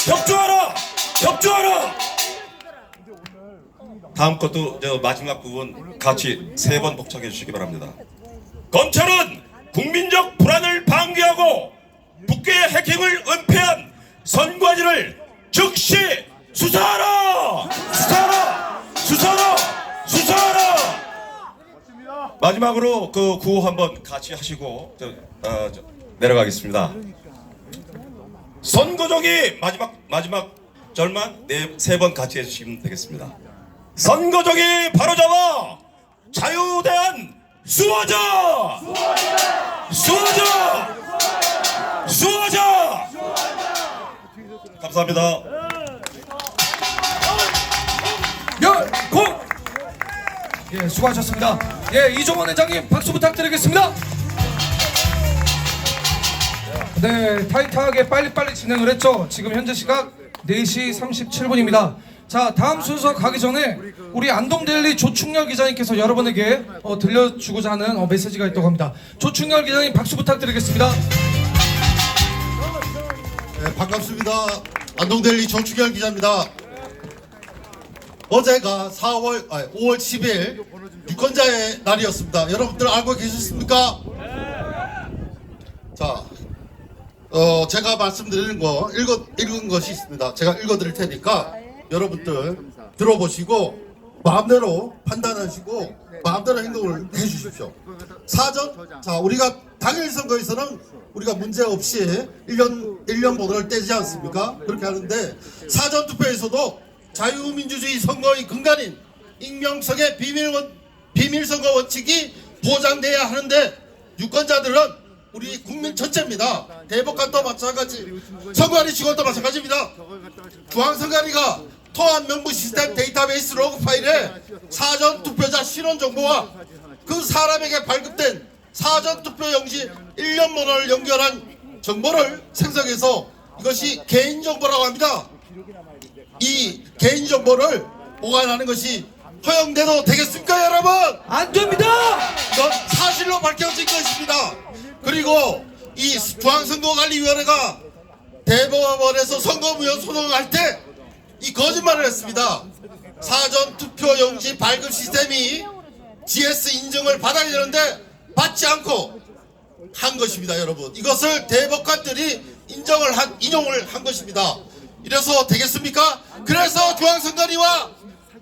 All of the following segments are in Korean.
협조하라! 협조하라! 다음 것도 저 마지막 부분 같이 3번 복창해 주시기 바랍니다. 검찰은 국민적 불안을 방기하고 북괴의 해킹을 은폐한 선관위를 즉시 수사하라! 수사하라! 수사하라! 수사하라! 마지막으로 그 구호 한번 같이 하시고 내려가겠습니다. 선거정이 마지막 절만 3번 같이 해주시면 되겠습니다. 선거정이 바로잡아 자유대한 수호자! 수호자! 수호자! 감사합니다. 열공! 예, 수고하셨습니다. 예, 이종원 회장님 박수 부탁드리겠습니다. 네, 타이트하게 빨리빨리 진행을 했죠. 지금 현재 시각 4시 37분입니다. 자, 다음 순서 가기 전에 우리 안동데일리 조충렬 기자님께서 여러분에게 들려주고자 하는 메시지가 있다고 합니다. 조충렬 기자님 박수 부탁드리겠습니다. 네, 반갑습니다. 안동데일리 조충렬 기자입니다. 어제가 5월 10일 유권자의 날이었습니다. 여러분들 알고 계셨습니까? 자, 제가 말씀드리는 거 읽은 것이 있습니다. 제가 읽어드릴 테니까 여러분들 들어보시고 마음대로 판단하시고 마음대로 행동을 해주십시오. 자, 우리가 당일 선거에서는 우리가 문제 없이 1년 번호를 떼지 않습니까? 그렇게 하는데 사전 투표에서도 자유민주주의 선거의 근간인 익명성의 비밀선거 원칙이 보장돼야 하는데 유권자들은 우리 국민 전체입니다. 대법관도 마찬가지, 선관위 직원도 마찬가지입니다. 중앙선관위가 토한 명부 시스템 데이터베이스 로그 파일에 사전 투표자 신원 정보와 그 사람에게 발급된 사전 투표 용지 1년 번호를 연결한 정보를 생성해서 이것이 개인정보라고 합니다. 이 개인정보를 보관하는 것이 허용돼도 되겠습니까, 여러분? 안 됩니다! 이건 사실로 밝혀진 것입니다. 그리고 이 중앙선거관리위원회가 대법원에서 선거무효 소송을 할 때 이 거짓말을 했습니다. 사전 투표 용지 발급 시스템이 GS 인증을 받아야 되는데 받지 않고 한 것입니다, 여러분. 이것을 대법관들이 인용을 한 것입니다. 이래서 되겠습니까? 그래서 중앙선관위와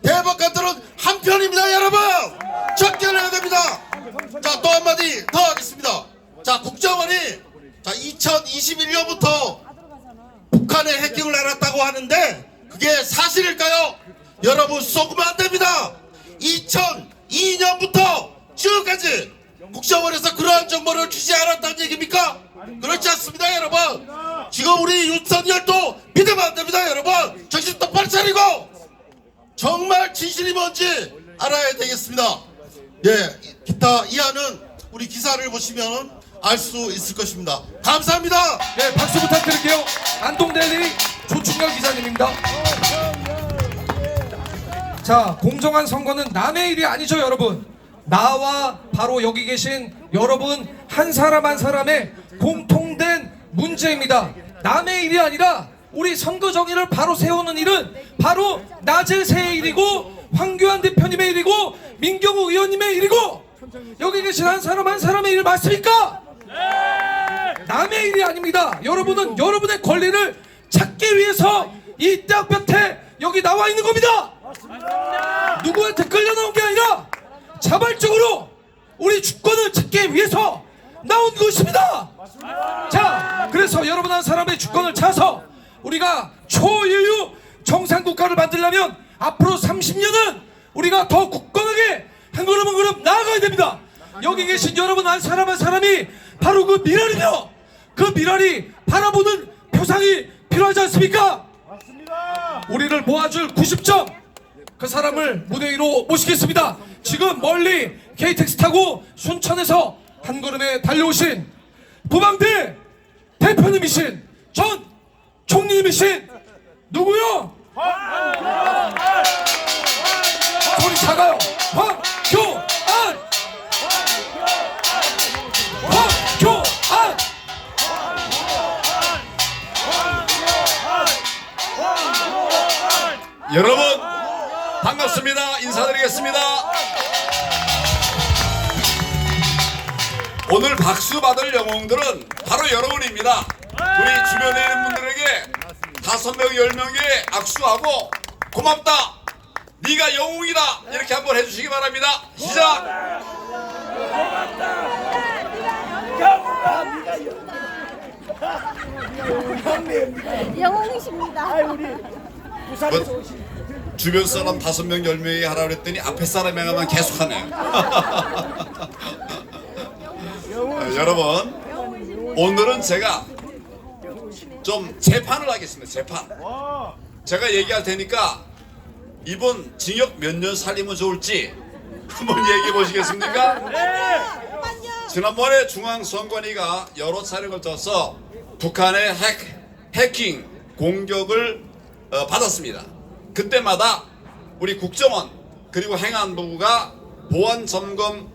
대법관들은 한편입니다, 여러분! 적결해야 됩니다. 자, 또 한마디 더 하겠습니다. 자, 국정원이 2021년부터 북한의 해킹을 알았다고 하는데 그게 사실일까요? 여러분, 속으면 안 됩니다. 2002년부터 지금까지 국정원에서 그러한 정보를 주지 않았다는 얘기입니까? 그렇지 않습니다, 여러분. 지금 우리 윤석열도 믿으면 안 됩니다, 여러분. 정신 똑바로 차리고 정말 진실이 뭔지 알아야 되겠습니다. 예, 기타 이하는 우리 기사를 보시면 알 수 있을 것입니다. 감사합니다. 네, 박수 부탁드릴게요. 안동데일리 조충렬 기자님입니다. 자, 공정한 선거는 남의 일이 아니죠, 여러분. 나와 바로 여기 계신 여러분 한 사람 한 사람의 공통된 문제입니다. 남의 일이 아니라 우리 선거 정의를 바로 세우는 일은 바로 나재세의 일이고 황교안 대표님의 일이고 민경우 의원님의 일이고 여기 계신 한 사람 한 사람의 일 맞습니까? 남의 일이 아닙니다. 여러분은 여러분의 권리를 찾기 위해서 이 땅볕에 여기 나와 있는 겁니다. 누구한테 끌려 나온 게 아니라 자발적으로 우리 주권을 찾기 위해서 나온 것입니다. 자, 그래서 여러분 한 사람의 주권을 찾아서 우리가 초유유 정상국가를 만들려면 앞으로 30년은 우리가 더 굳건하게 한 걸음 한 걸음 나아가야 됩니다. 여기 계신 여러분 한 사람 한 사람이 바로 그 미랄이며 그 미랄이 바라보는 표상이 필요하지 않습니까? 맞습니다. 우리를 모아줄 90점 그 사람을 무대 위로 모시겠습니다. 지금 멀리 KTX 타고 순천에서 한 걸음에 달려오신 부방대 대표님이신 전 총리님이신 누구요? 소리 작아요. 황교안! 황교안! 여러분 반갑습니다. 인사드리겠습니다. 오늘 박수 받을 영웅들은 바로 여러분입니다. 우리 주변에 있는 분들에게 5명, 10명에 악수하고 고맙다, 네가 영웅이다 이렇게 한번 해주시기 바랍니다. 시작! 영웅이십니다. 주변 사람 5명, 10명이 하라 그랬더니 앞에 사람이 하면 계속하네. 여러분 오늘은 제가 좀 재판을 하겠습니다. 재판. 제가 얘기할 테니까 이번 징역 몇 년 살리면 좋을지 한번 얘기해 보시겠습니까? 지난번에 중앙선관위가 여러 차례 걸쳐서 북한의 해킹 공격을 받았습니다. 그때마다 우리 국정원 그리고 행안부가 보안 점검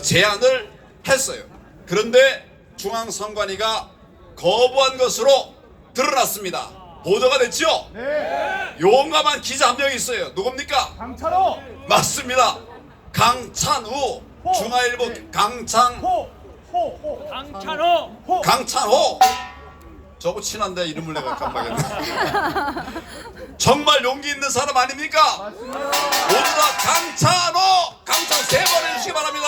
제안을 했어요. 그런데 중앙선관위가 거부한 것으로 드러났습니다. 보도가 됐죠? 네. 용감한 기자 한 명 있어요. 누굽니까? 강찬호. 맞습니다. 강찬우. 중앙일보 강찬호. 강찬호. 저거 친한데 이름을 내가 깜빡했네. 정말 용기 있는 사람 아닙니까? 모두 다 강찬호. 강찬 3번 해주시기 바랍니다.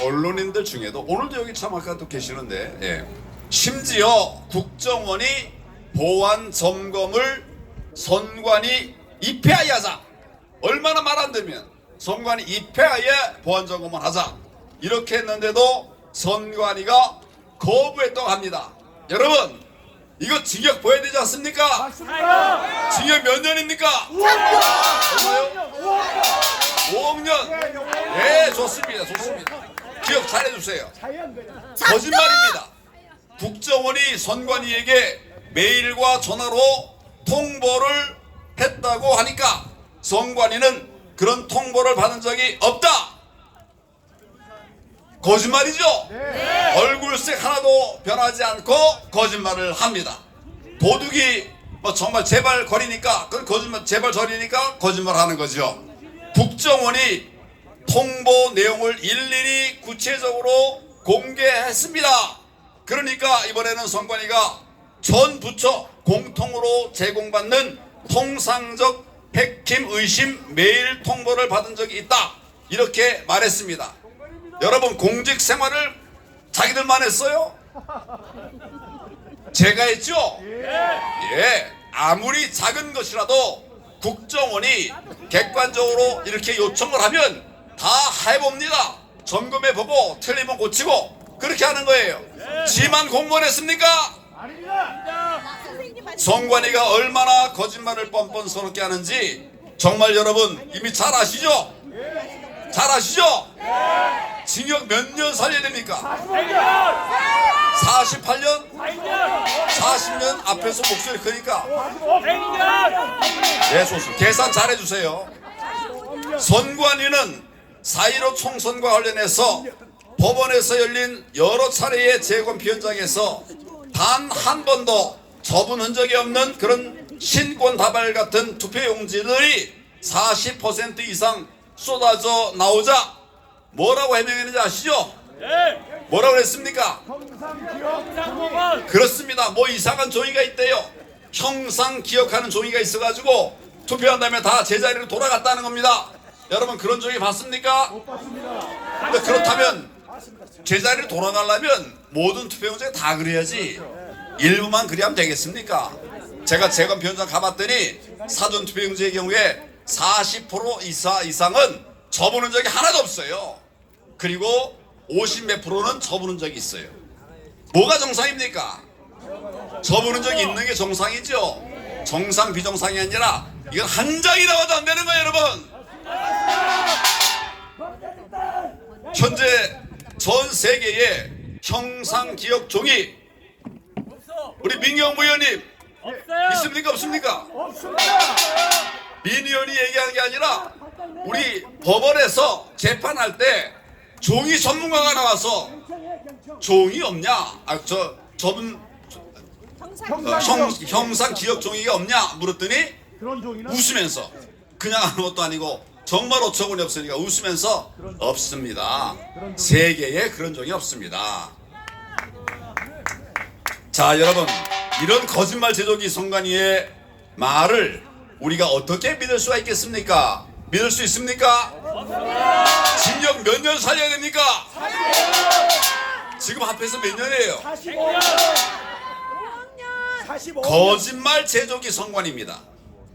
언론인들 중에도 오늘도 여기 참 아까 또 계시는데, 예. 심지어 국정원이 보안 점검을 선관위 입회하에 하자. 얼마나 말 안 되면 선관위 입회하에 보안 점검을 하자 이렇게 했는데도 선관위가 거부했다고 합니다. 여러분 이거 징역 보여야 되지 않습니까? 맞습니다. 징역 몇 년입니까? 5년. 네, 좋습니다. 좋습니다. 기억 잘해주세요. 거짓말입니다. 국정원이 선관위에게 메일과 전화로 통보를 했다고 하니까 선관위는 그런 통보를 받은 적이 없다. 거짓말이죠? 네. 얼굴색 하나도 변하지 않고 거짓말을 합니다. 도둑이 뭐 정말 제발 거리니까 그건 거짓말, 제발 저리니까 거짓말하는 거죠. 국정원이 통보 내용을 일일이 구체적으로 공개했습니다. 그러니까 이번에는 선관위가 전 부처 공통으로 제공받는 통상적 해킹 의심 메일 통보를 받은 적이 있다 이렇게 말했습니다. 여러분 공직 생활을 자기들만 했어요? 제가 했죠? 예. 아무리 작은 것이라도 국정원이 객관적으로 이렇게 요청을 하면 다 해봅니다. 점검해보고 틀리면 고치고 그렇게 하는 거예요. 지만 공무원했습니까? 선관위가 얼마나 거짓말을 뻔뻔스럽게 하는지 정말 여러분 이미 잘 아시죠? 잘 아시죠? 징역 몇 년 살려야 됩니까? 48년? 40년 앞에서 목소리 크니까 네, 좋습니다. 계산 잘 해주세요. 선관위는 4.15 총선과 관련해서 법원에서 열린 여러 차례의 재검 현장에서 단 한 번도 접은 흔적이 없는 그런 신권 다발 같은 투표용지들이 40% 이상 쏟아져 나오자 뭐라고 해명했는지 아시죠? 뭐라고 그랬습니까? 그렇습니다. 뭐 이상한 종이가 있대요. 형상 기억하는 종이가 있어가지고 투표한 다음에 다 제자리로 돌아갔다는 겁니다. 여러분 그런 종이 봤습니까? 못 봤습니다. 근데 그렇다면 제자리로 돌아가려면 모든 투표용지가 다 그래야지 일부만 그리하면 되겠습니까? 제가 재검 현장 가봤더니 사전 투표용지의 경우에 40% 이상은 접은 적이 하나도 없어요. 그리고 50 몇 프로는 접은 적이 있어요. 뭐가 정상입니까? 접은 적이 있는 게 정상이죠. 정상 비정상이 아니라 이건 한 장이 나와도 안 되는 거예요, 여러분. 현재 전 세계에 형상 기억 종이 우리 민경부 의원님 있습니까 없습니까? 민 의원이 얘기하는 게 아니라 우리 법원에서 재판할 때 종이 전문가가 나와서 종이 없냐? 형상 기억 종이가 없냐? 물었더니 웃으면서, 그냥 하는 것도 아니고 정말 어처구니 없으니까 웃으면서 없습니다. 세계에 그런 종이 없습니다. 자, 여러분, 이런 거짓말 제조기 선관위의 말을 우리가 어떻게 믿을 수가 있겠습니까? 믿을 수 있습니까? 징역 몇 년 살려야 됩니까? 지금 합해서 몇 년이에요? 45년. 거짓말 제조기 선관위입니다.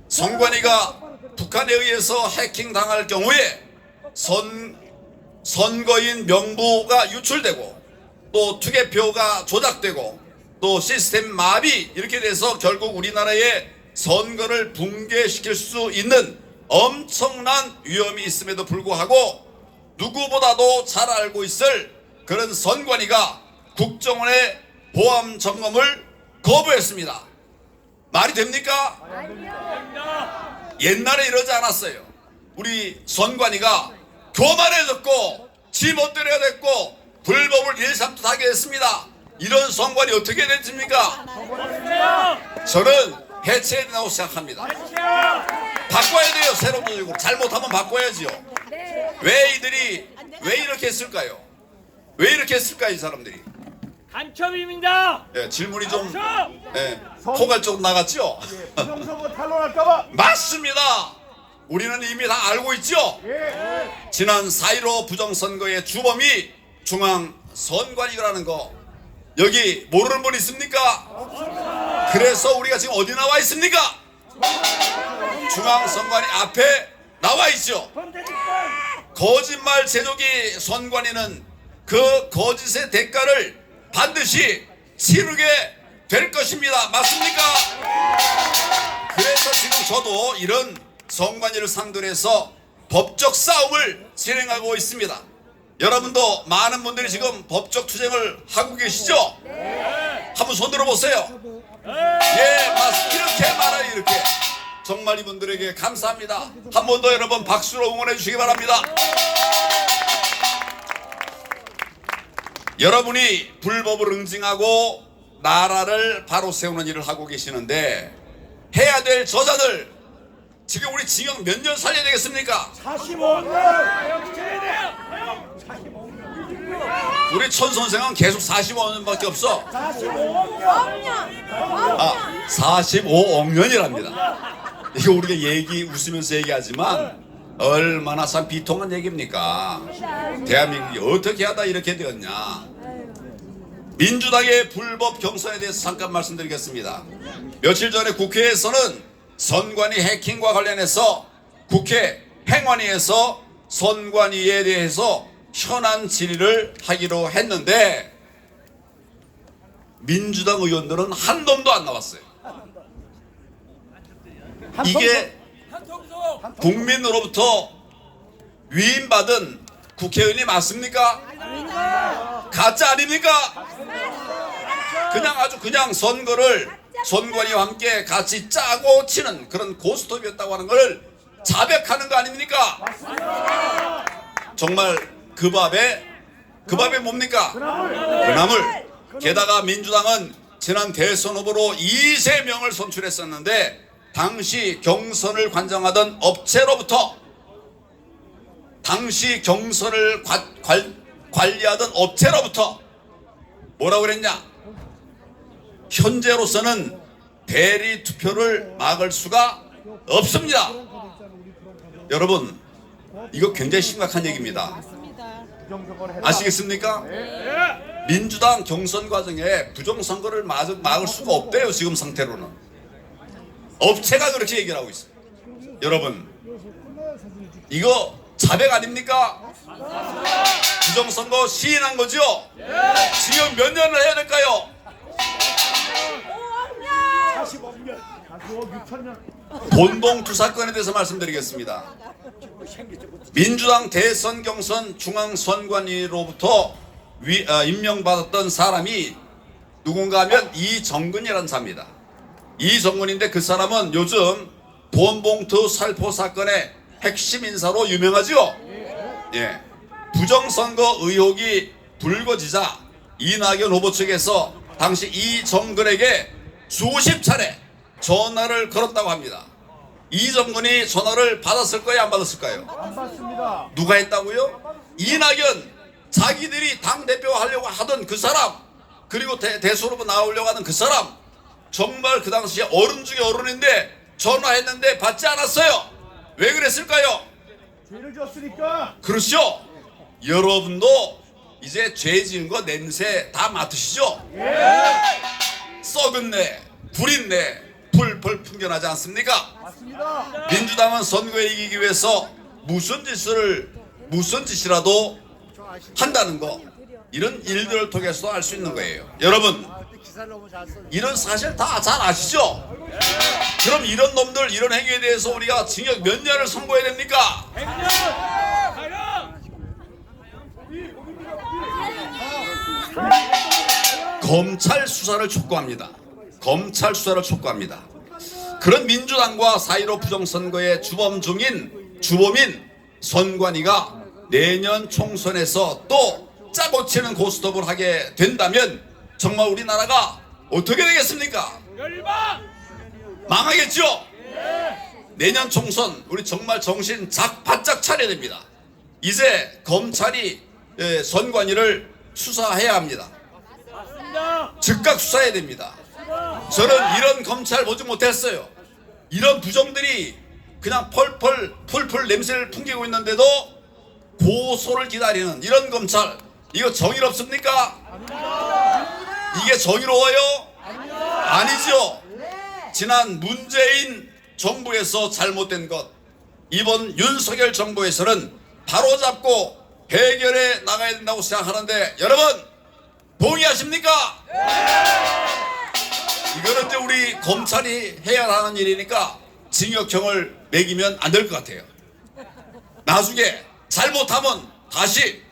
선관위가 북한에 의해서 해킹 당할 경우에 선거인 명부가 유출되고 또 투개표가 조작되고 또 시스템 마비 이렇게 돼서 결국 우리나라의 선거를 붕괴시킬 수 있는 엄청난 위험이 있음에도 불구하고 누구보다도 잘 알고 있을 그런 선관위가 국정원의 보안 점검을 거부했습니다. 말이 됩니까? 옛날에 이러지 않았어요. 우리 선관위가 교만해졌고 지 멋대로 해야 됐고 불법을 일삼듯하게 했습니다. 이런 선관위 어떻게 됐습니까? 저는 해체해야 된다고 생각합니다. 바꿔야 돼요. 새로운 조직으로. 잘못하면 바꿔야지요. 왜 이렇게 했을까요? 왜 이렇게 했을까요, 이 사람들이? 간첩입니다. 예, 질문이 좀 포괄적으로 나갔죠? 부정선거 탄론할까봐. 맞습니다. 우리는 이미 다 알고 있죠? 지난 4.15 부정선거의 주범이 중앙선관위라는 거 여기 모르는 분 있습니까? 그래서 우리가 지금 어디 나와 있습니까? 중앙선관위 앞에 나와 있죠. 거짓말 제조기 선관위는 그 거짓의 대가를 반드시 치르게 될 것입니다. 맞습니까? 그래서 지금 저도 이런 선관위를 상대로 해서 법적 싸움을 진행하고 있습니다. 여러분도 많은 분들이 지금 법적 투쟁을 하고 계시죠? 한번 손 들어보세요. 예, 맞습니다. 이렇게 말아요. 이렇게. 정말 이분들에게 감사합니다. 한 번 더 여러분 박수로 응원해 주시기 바랍니다. 여러분이 불법을 응징하고 나라를 바로 세우는 일을 하고 계시는데 해야 될 저자들 지금 우리 징역 몇 년 살려야 되겠습니까? 45년. 우리 천 선생은 계속 45년밖에 없어. 45억 년이랍니다. 이거 우리가 웃으면서 얘기하지만 얼마나 참 비통한 얘기입니까? 대한민국이 어떻게 하다 이렇게 되었냐. 민주당의 불법 경선에 대해서 잠깐 말씀드리겠습니다. 며칠 전에 국회에서는 선관위 해킹과 관련해서 국회 행안위에서 선관위에 대해서 현안 질의를 하기로 했는데 민주당 의원들은 한 놈도 안 나왔어요. 이게 국민으로부터 위임받은 국회의원이 맞습니까? 가짜 아닙니까? 그냥 선거를 선관위와 함께 같이 짜고 치는 그런 고스톱이었다고 하는 걸 자백하는 거 아닙니까? 정말 그 밥에 뭡니까? 그나물. 게다가 민주당은 지난 대선 후보로 이재명을 선출했었는데 당시 경선을 관장하던 업체로부터 당시 경선을 관리하던 업체로부터 뭐라고 그랬냐? 현재로서는 대리 투표를 막을 수가 없습니다. 여러분, 이거 굉장히 심각한 얘기입니다. 아시겠습니까? 민주당 경선 과정에 부정선거를 막을 수가 없대요. 지금 상태로는. 업체가 그렇게 얘기를 하고 있어요. 여러분, 이거 자백 아닙니까? 부정선거 시인한 거죠? 지금 몇 년을 해야 될까요? 45년. 6천년. 본봉투 사건에 대해서 말씀드리겠습니다. 민주당 대선 경선 중앙선관위로부터 임명받았던 사람이 누군가 하면 이정근이라는 자입니다. 이정근인데 그 사람은 요즘 본봉투 살포 사건의 핵심 인사로 유명하죠? 예. 부정선거 의혹이 불거지자 이낙연 후보 측에서 당시 이정근에게 수십 차례 전화를 걸었다고 합니다. 이정근이 전화를 받았을까요, 안 받았을까요? 안 받습니다. 누가 했다고요? 이낙연, 자기들이 당대표 하려고 하던 그 사람, 그리고 대수로 나오려고 하는 그 사람, 정말 그 당시에 어른 중에 어른인데 전화했는데 받지 않았어요. 왜 그랬을까요? 죄를 졌으니까. 그렇죠? 여러분도 이제 죄 지은 거 냄새 다 맡으시죠? 썩은 내, 불인 내 풀풀 풍겨나지 않습니까? 맞습니다. 민주당은 선거에 이기기 위해서 무슨 짓이라도 한다는 거, 이런 일들을 통해서 알 수 있는 거예요. 여러분, 이런 사실 다 잘 아시죠? 그럼 이런 놈들, 이런 행위에 대해서 우리가 징역 몇 년을 선고해야 됩니까? 검찰 수사를 촉구합니다. 검찰 수사를 촉구합니다. 그런 민주당과 4.15 부정선거의 주범인 선관위가 내년 총선에서 또 짜고 치는 고스톱을 하게 된다면 정말 우리나라가 어떻게 되겠습니까? 망하겠죠? 내년 총선 우리 정말 정신 바짝 차려야 됩니다. 이제 검찰이 선관위를 수사해야 합니다. 즉각 수사해야 됩니다. 저는 이런 검찰 보지 못했어요. 이런 부정들이 그냥 펄펄 냄새를 풍기고 있는데도 고소를 기다리는 이런 검찰, 이거 정의롭습니까? 이게 정의로워요? 아니죠. 지난 문재인 정부에서 잘못된 것, 이번 윤석열 정부에서는 바로잡고 해결해 나가야 된다고 생각하는데 여러분 동의하십니까? 이거는 이제 우리 검찰이 해야 하는 일이니까 징역형을 매기면 안 될 것 같아요. 나중에 잘못하면 다시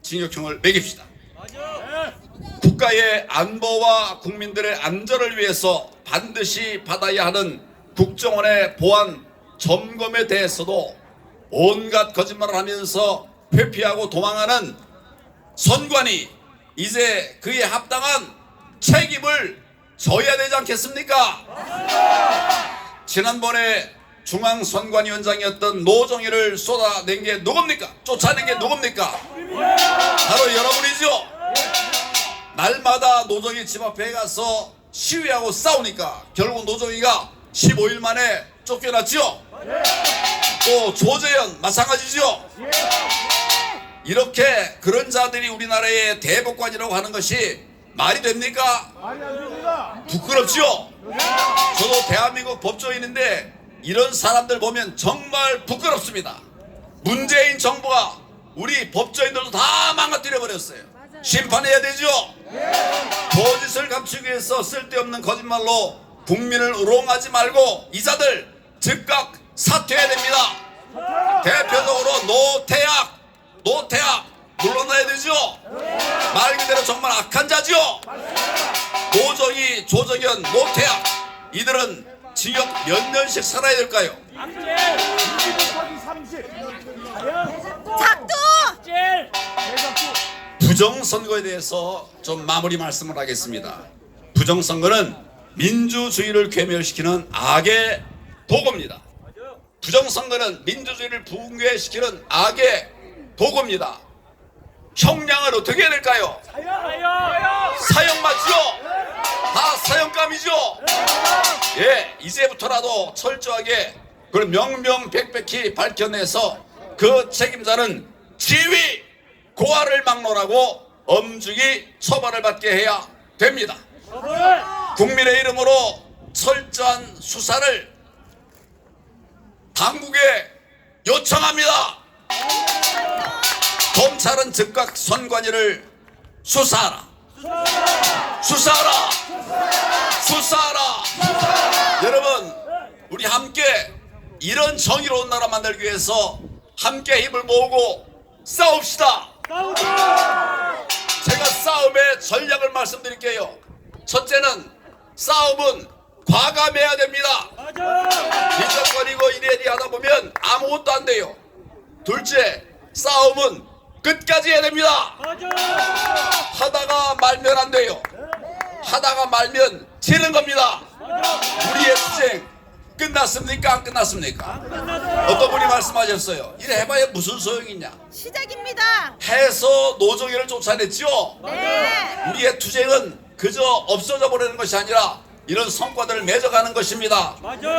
징역형을 매깁시다. 국가의 안보와 국민들의 안전을 위해서 반드시 받아야 하는 국정원의 보안 점검에 대해서도 온갖 거짓말을 하면서 회피하고 도망하는 선관위, 이제 그에 합당한 책임을 져야 되지 않겠습니까? 지난번에 중앙선관위원장이었던 노정희를 쏟아낸 게 누굽니까? 쫓아낸 게 누굽니까? 바로 여러분이죠. 날마다 노정희 집 앞에 가서 시위하고 싸우니까 결국 노정희가 15일 만에 쫓겨났죠. 또 조재현 마찬가지죠. 이렇게 그런 자들이 우리나라의 대법관이라고 하는 것이 말이 됩니까? 말이 안 됩니다. 부끄럽죠? 저도 대한민국 법조인인데 이런 사람들 보면 정말 부끄럽습니다. 문재인 정부가 우리 법조인들도 다 망가뜨려 버렸어요. 심판해야 되죠? 거짓을 감추기 위해서 쓸데없는 거짓말로 국민을 우롱하지 말고 이자들 즉각 사퇴해야 됩니다. 대표적으로 노태악 물러나야 되죠? 말 그대로 정말 악한 자죠? 노정희, 조정현, 노태악, 이들은 징역 몇 년씩 살아야 될까요? 30. 작두! 부정선거에 대해서 좀 마무리 말씀을 하겠습니다. 부정선거는 민주주의를 괴멸시키는 악의 도구입니다. 부정선거는 민주주의를 붕괴시키는 악의 도구입니다. 형량을 어떻게 해야 될까요? 사형 맞죠? 다 사형감이죠? 예, 이제부터라도 철저하게 그걸 명명백백히 밝혀내서 그 책임자는 지위 고하를 막론하고 엄중히 처벌을 받게 해야 됩니다. 국민의 이름으로 철저한 수사를 당국에 요청합니다. 검찰은 즉각 선관위를 수사하라. 여러분, 우리 함께 이런 정의로운 나라 만들기 위해서 함께 힘을 모으고 싸웁시다. 제가 싸움의 전략을 말씀드릴게요. 첫째는 싸움은 과감해야 됩니다. 빈정거리고 이래니 하다 보면 아무것도 안 돼요. 둘째, 싸움은 끝까지 해야 됩니다. 하다가 말면 안 돼요. 하다가 말면 지는 겁니다. 우리의 투쟁 끝났습니까? 안 끝났습니까? 어떤 분이 말씀하셨어요. 이래 해봐야 무슨 소용이 있냐. 시작입니다. 해서 노정현을 쫓아냈죠. 네. 우리의 투쟁은 그저 없어져 버리는 것이 아니라 이런 성과들을 맺어가는 것입니다.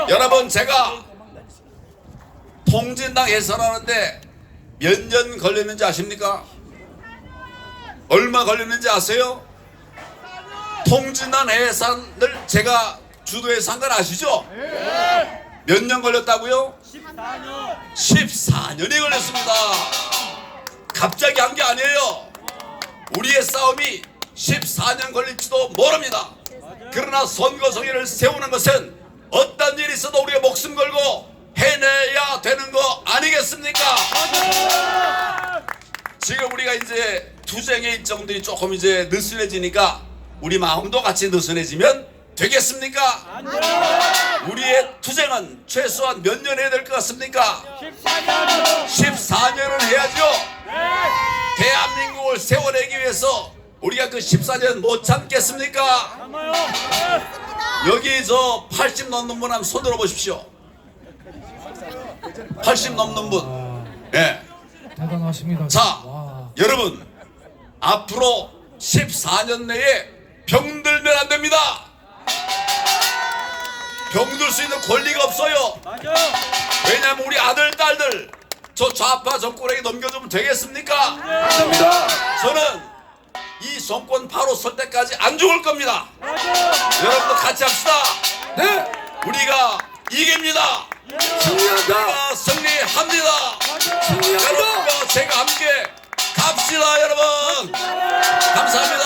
여러분, 제가 통진당 예산하는데 몇 년 걸렸는지 아십니까? 얼마 걸렸는지 아세요? 통진당 예산을 제가 주도해서 한 건 아시죠? 몇 년 걸렸다고요? 14년이 걸렸습니다. 갑자기 한 게 아니에요. 우리의 싸움이 14년 걸릴지도 모릅니다. 그러나 선거성의를 세우는 것은 어떤 일이 있어도 우리가 목숨 걸고 해내야 되는 거 아니겠습니까? 지금 우리가 이제 투쟁의 일정들이 조금 이제 느슨해지니까 우리 마음도 같이 느슨해지면 되겠습니까? 우리의 투쟁은 최소한 몇 년 해야 될 것 같습니까? 14년은 해야죠. 대한민국을 세워내기 위해서 우리가 그 14년 못 참겠습니까? 여기 저 80 넘는 분 한번 손 들어보십시오. 80 넘는 분. 예. 대단하십니다. 자, 와. 여러분, 앞으로 14년 내에 병들면 안 됩니다. 병들 수 있는 권리가 없어요. 왜냐하면 우리 아들, 딸들 저 좌파 정권에게 넘겨주면 되겠습니까? 저는 이 정권 바로 설 때까지 안 죽을 겁니다. 여러분도 같이 합시다. 네. 우리가 이깁니다. 승리한다. 우리가 승리합니다. 승리한다. 여러분과 제가 함께 갑시다, 여러분. 감사합니다.